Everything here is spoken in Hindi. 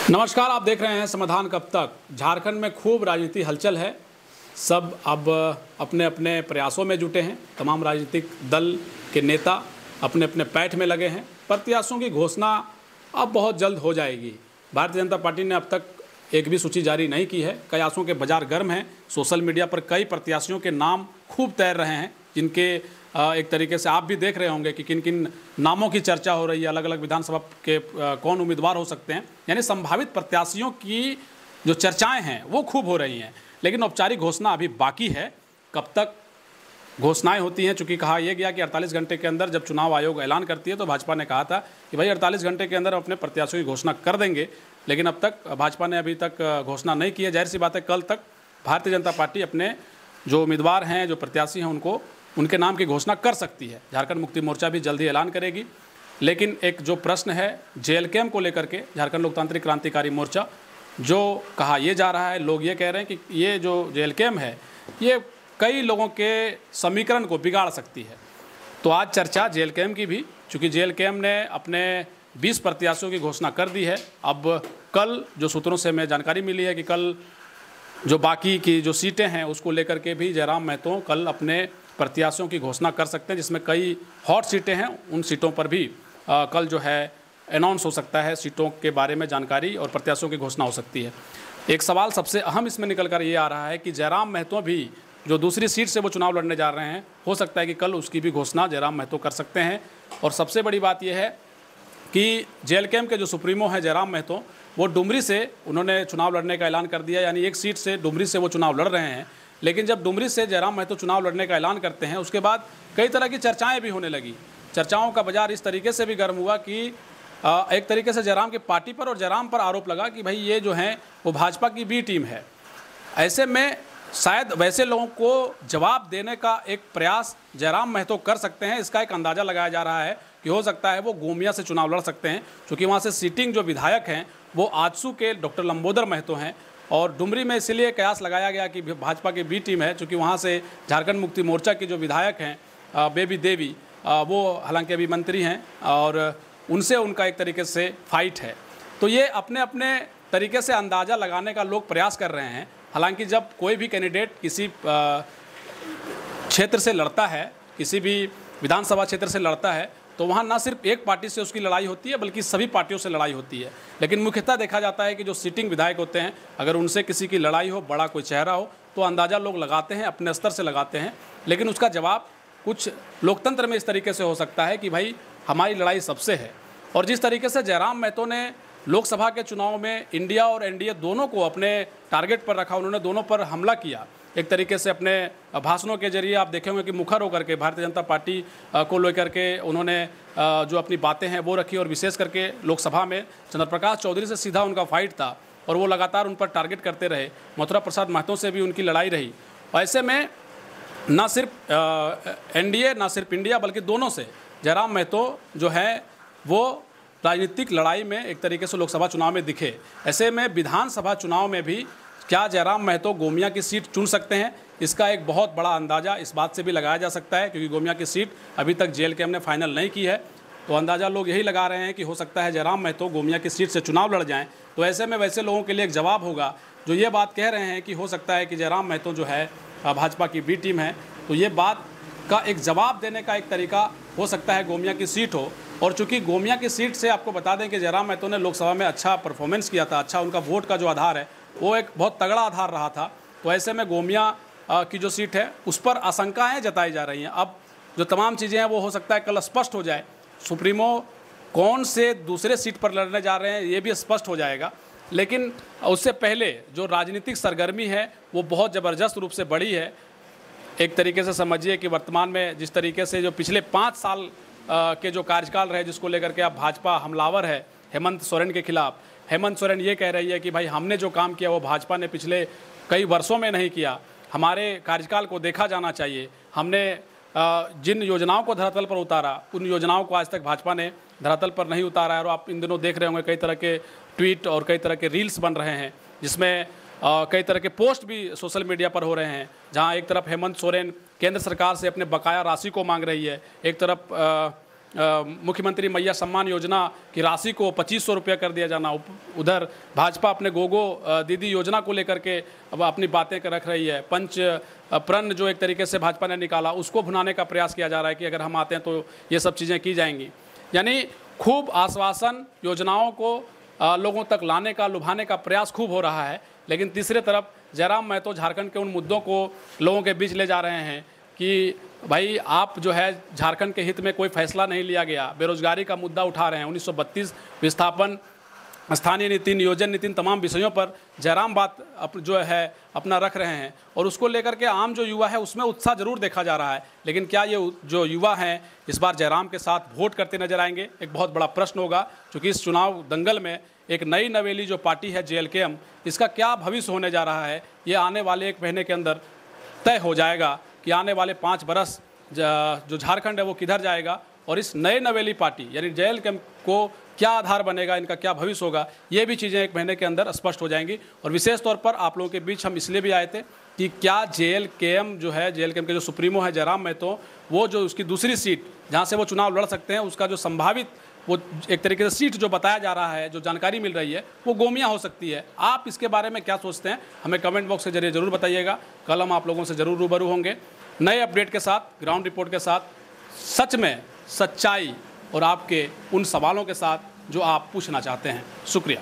नमस्कार, आप देख रहे हैं समाधान कब तक। झारखंड में खूब राजनीति हलचल है। सब अब अपने अपने प्रयासों में जुटे हैं। तमाम राजनीतिक दल के नेता अपने अपने पैठ में लगे हैं। प्रत्याशियों की घोषणा अब बहुत जल्द हो जाएगी। भारतीय जनता पार्टी ने अब तक एक भी सूची जारी नहीं की है। कयासों के बाजार गर्म हैं। सोशल मीडिया पर कई प्रत्याशियों के नाम खूब तैर रहे हैं, जिनके एक तरीके से आप भी देख रहे होंगे कि किन किन नामों की चर्चा हो रही है। अलग अलग विधानसभा के कौन उम्मीदवार हो सकते हैं, यानी संभावित प्रत्याशियों की जो चर्चाएं हैं वो खूब हो रही हैं। लेकिन औपचारिक घोषणा अभी बाकी है। कब तक घोषणाएं होती हैं, चूँकि कहा यह गया कि 48 घंटे के अंदर जब चुनाव आयोग ऐलान करती है, तो भाजपा ने कहा था कि भाई 48 घंटे के अंदर अपने प्रत्याशियों की घोषणा कर देंगे। लेकिन अब तक भाजपा ने अभी तक घोषणा नहीं की है। जाहिर सी बात है, कल तक भारतीय जनता पार्टी अपने जो उम्मीदवार हैं, जो प्रत्याशी हैं, उनके नाम की घोषणा कर सकती है। झारखंड मुक्ति मोर्चा भी जल्द ही ऐलान करेगी। लेकिन एक जो प्रश्न है जेएलकेएम को लेकर के, झारखंड लोकतांत्रिक क्रांतिकारी मोर्चा, जो कहा यह जा रहा है, लोग ये कह रहे हैं कि ये जो जेएलकेएम है ये कई लोगों के समीकरण को बिगाड़ सकती है। तो आज चर्चा जेएलकेएम की भी, चूँकि जेएलकेएम ने अपने 20 प्रत्याशियों की घोषणा कर दी है। अब कल जो सूत्रों से हमें जानकारी मिली है कि कल जो बाकी की जो सीटें हैं उसको लेकर के भी जयराम महतो कल अपने प्रत्याशियों की घोषणा कर सकते हैं, जिसमें कई हॉट सीटें हैं। उन सीटों पर भी कल जो है अनाउंस हो सकता है, सीटों के बारे में जानकारी और प्रत्याशियों की घोषणा हो सकती है। एक सवाल सबसे अहम इसमें निकल कर ये आ रहा है कि जयराम महतो भी जो दूसरी सीट से वो चुनाव लड़ने जा रहे हैं, हो सकता है कि कल उसकी भी घोषणा जयराम महतो कर सकते हैं। और सबसे बड़ी बात यह है कि जेएलकेएम के जो सुप्रीमो हैं जयराम महतो, वो डुमरी से उन्होंने चुनाव लड़ने का ऐलान कर दिया, यानी एक सीट से डुमरी से वो चुनाव लड़ रहे हैं। लेकिन जब डुमरी से जयराम महतो चुनाव लड़ने का ऐलान करते हैं, उसके बाद कई तरह की चर्चाएं भी होने लगी। चर्चाओं का बाजार इस तरीके से भी गर्म हुआ कि एक तरीके से जयराम की पार्टी पर और जयराम पर आरोप लगा कि भाई ये जो हैं वो भाजपा की बी टीम है। ऐसे में शायद वैसे लोगों को जवाब देने का एक प्रयास जयराम महतो कर सकते हैं। इसका एक अंदाज़ा लगाया जा रहा है कि हो सकता है वो गोमिया से चुनाव लड़ सकते हैं, क्योंकि वहाँ से सीटिंग जो विधायक हैं वो आजसू के डॉक्टर लंबोदर महतो हैं। और डुमरी में इसलिए कयास लगाया गया कि भाजपा की बी टीम है, क्योंकि वहाँ से झारखंड मुक्ति मोर्चा की जो विधायक हैं बेबी देवी, वो हालांकि अभी मंत्री हैं और उनसे उनका एक तरीके से फाइट है। तो ये अपने अपने तरीके से अंदाज़ा लगाने का लोग प्रयास कर रहे हैं। हालांकि जब कोई भी कैंडिडेट किसी क्षेत्र से लड़ता है, किसी भी विधानसभा क्षेत्र से लड़ता है, तो वहाँ ना सिर्फ एक पार्टी से उसकी लड़ाई होती है, बल्कि सभी पार्टियों से लड़ाई होती है। लेकिन मुख्यतः देखा जाता है कि जो सिटिंग विधायक होते हैं, अगर उनसे किसी की लड़ाई हो, बड़ा कोई चेहरा हो, तो अंदाज़ा लोग लगाते हैं, अपने स्तर से लगाते हैं। लेकिन उसका जवाब कुछ लोकतंत्र में इस तरीके से हो सकता है कि भाई हमारी लड़ाई सबसे है। और जिस तरीके से जयराम महतो ने लोकसभा के चुनाव में इंडिया और एनडीए दोनों को अपने टारगेट पर रखा, उन्होंने दोनों पर हमला किया एक तरीके से अपने भाषणों के जरिए। आप देखेंगे कि मुखर होकर के भारतीय जनता पार्टी को लेकर के उन्होंने जो अपनी बातें हैं वो रखी, और विशेष करके लोकसभा में चंद्रप्रकाश चौधरी से सीधा उनका फाइट था और वो लगातार उन पर टारगेट करते रहे। मथुरा प्रसाद महतो से भी उनकी लड़ाई रही। ऐसे में ना सिर्फ एनडीए, ना सिर्फ इंडिया, बल्कि दोनों से जयराम महतो जो है वो राजनीतिक लड़ाई में एक तरीके से लोकसभा चुनाव में दिखे। ऐसे में विधानसभा चुनाव में भी क्या जयराम महतो गोमिया की सीट चुन सकते हैं, इसका एक बहुत बड़ा अंदाज़ा इस बात से भी लगाया जा सकता है, क्योंकि गोमिया की सीट अभी तक जेएलकेएम ने फाइनल नहीं की है। तो अंदाज़ा लोग यही लगा रहे हैं कि हो सकता है जयराम महतो गोमिया की सीट से चुनाव लड़ जाएं। तो ऐसे में वैसे लोगों के लिए एक जवाब होगा जो ये बात कह रहे हैं कि हो सकता है कि जयराम महतो जो है भाजपा की बी टीम है। तो ये बात का एक जवाब देने का एक तरीका हो सकता है गोमिया की सीट हो। और चूंकि गोमिया की सीट से आपको बता दें कि जयराम महतो ने लोकसभा में अच्छा परफॉर्मेंस किया था, अच्छा उनका वोट का जो आधार है वो एक बहुत तगड़ा आधार रहा था। तो ऐसे में गोमिया की जो सीट है उस पर आशंकाएं जताई जा रही हैं। अब जो तमाम चीज़ें हैं वो हो सकता है कल स्पष्ट हो जाए। सुप्रीमो कौन से दूसरे सीट पर लड़ने जा रहे हैं ये भी स्पष्ट हो जाएगा। लेकिन उससे पहले जो राजनीतिक सरगर्मी है वो बहुत ज़बरदस्त रूप से बढ़ी है। एक तरीके से समझिए कि वर्तमान में जिस तरीके से जो पिछले 5 साल के जो कार्यकाल रहे, जिसको लेकर के अब भाजपा हमलावर है हेमंत सोरेन के खिलाफ। हेमंत सोरेन ये कह रही है कि भाई हमने जो काम किया वो भाजपा ने पिछले कई वर्षों में नहीं किया, हमारे कार्यकाल को देखा जाना चाहिए। हमने जिन योजनाओं को धरातल पर उतारा उन योजनाओं को आज तक भाजपा ने धरातल पर नहीं उतारा है। और आप इन दिनों देख रहे होंगे कई तरह के ट्वीट और कई तरह के रील्स बन रहे हैं, जिसमें कई तरह के पोस्ट भी सोशल मीडिया पर हो रहे हैं, जहां एक तरफ हेमंत सोरेन केंद्र सरकार से अपने बकाया राशि को मांग रही है, एक तरफ मुख्यमंत्री मैया सम्मान योजना की राशि को 2500 रुपये कर दिया जाना। उधर भाजपा अपने गोगो दीदी योजना को लेकर के अब अपनी बातें रख रही है। पंच प्रण जो एक तरीके से भाजपा ने निकाला, उसको भुनाने का प्रयास किया जा रहा है कि अगर हम आते हैं तो ये सब चीज़ें की जाएंगी। यानी खूब आश्वासन, योजनाओं को लोगों तक लाने का, लुभाने का प्रयास खूब हो रहा है। लेकिन तीसरी तरफ जयराम महतो झारखंड के उन मुद्दों को लोगों के बीच ले जा रहे हैं कि भाई आप जो है झारखंड के हित में कोई फैसला नहीं लिया गया, बेरोजगारी का मुद्दा उठा रहे हैं। 1932 विस्थापन, स्थानीय नीति, नियोजन नीति, तमाम विषयों पर जयराम बात जो है अपना रख रहे हैं और उसको लेकर के आम जो युवा है उसमें उत्साह जरूर देखा जा रहा है। लेकिन क्या ये जो युवा हैं इस बार जयराम के साथ वोट करते नजर आएंगे, एक बहुत बड़ा प्रश्न होगा। क्योंकि इस चुनाव दंगल में एक नई नवेली जो पार्टी है JLKM, इसका क्या भविष्य होने जा रहा है, ये आने वाले 1 महीने के अंदर तय हो जाएगा कि आने वाले 5 बरस जो झारखंड है वो किधर जाएगा। और इस नए नवेली पार्टी यानी JLKM को क्या आधार बनेगा, इनका क्या भविष्य होगा, ये भी चीज़ें 1 महीने के अंदर स्पष्ट हो जाएंगी। और विशेष तौर पर आप लोगों के बीच हम इसलिए भी आए थे कि क्या JLKM जो है, JLKM के जो सुप्रीमो है जयराम महतो, वो जो उसकी दूसरी सीट जहाँ से वो चुनाव लड़ सकते हैं, उसका जो संभावित वो एक तरीके से सीट जो बताया जा रहा है, जो जानकारी मिल रही है, वो गोमिया हो सकती है। आप इसके बारे में क्या सोचते हैं, हमें कमेंट बॉक्स के जरिए जरूर बताइएगा। कल हम आप लोगों से जरूर रूबरू होंगे नए अपडेट के साथ, ग्राउंड रिपोर्ट के साथ, सच में सच्चाई और आपके उन सवालों के साथ जो आप पूछना चाहते हैं। शुक्रिया।